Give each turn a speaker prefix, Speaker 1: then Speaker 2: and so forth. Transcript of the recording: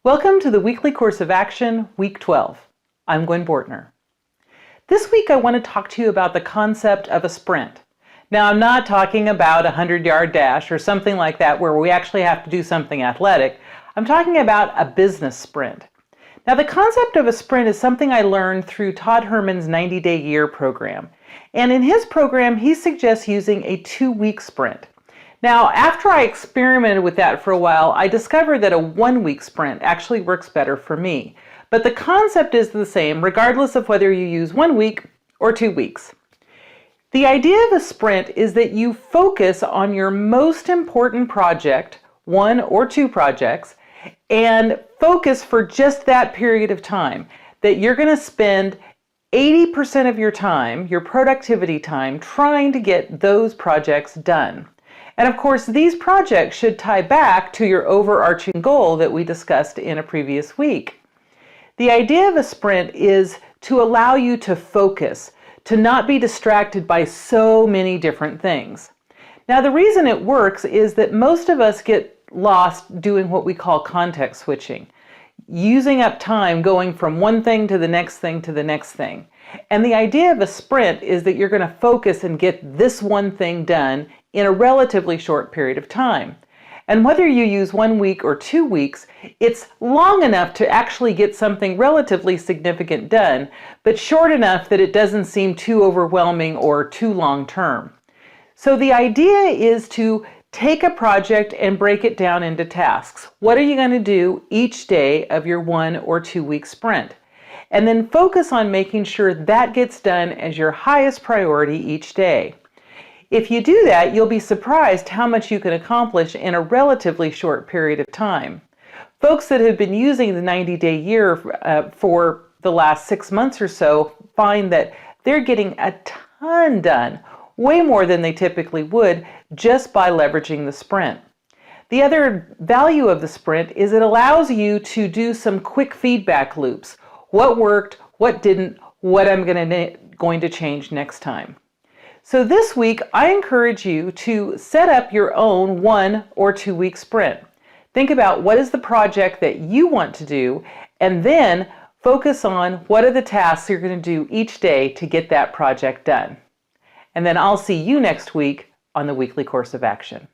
Speaker 1: Welcome to the Weekly Course of Action, Week 12. I'm Gwen Bortner. This week I want to talk to you about the concept of a sprint. Now I'm not talking about a 100-yard dash or something like that where we actually have to do something athletic. I'm talking about a business sprint. Now the concept of a sprint is something I learned through Todd Herman's 90-day year program. And in his program he suggests using a 2-week sprint. Now, after I experimented with that for a while, I discovered that a 1-week sprint actually works better for me. But the concept is the same regardless of whether you use 1 week or 2 weeks. The idea of a sprint is that you focus on your most important project, 1 or 2 projects, and focus for just that period of time. That you're going to spend 80% of your time, your productivity time, trying to get those projects done. And of course, these projects should tie back to your overarching goal that we discussed in a previous week. The idea of a sprint is to allow you to focus, to not be distracted by so many different things. Now, the reason it works is that most of us get lost doing what we call context switching, using up time going from one thing to the next thing to the next thing. And the idea of a sprint is that you're going to focus and get this one thing done in a relatively short period of time. And whether you use 1 week or 2 weeks, it's long enough to actually get something relatively significant done, but short enough that it doesn't seem too overwhelming or too long term. So the idea is to take a project and break it down into tasks. What are you going to do each day of your 1 or 2 week sprint? And then focus on making sure that gets done as your highest priority each day. If you do that, you'll be surprised how much you can accomplish in a relatively short period of time. Folks that have been using the 90-day year for the last 6 months or so find that they're getting a ton done, way more than they typically would, just by leveraging the sprint. The other value of the sprint is it allows you to do some quick feedback loops. What worked, what didn't, what I'm going to change next time. So this week, I encourage you to set up your own 1 or 2 week sprint. Think about what is the project that you want to do, and then focus on what are the tasks you're going to do each day to get that project done. And then I'll see you next week on the Weekly Course of Action.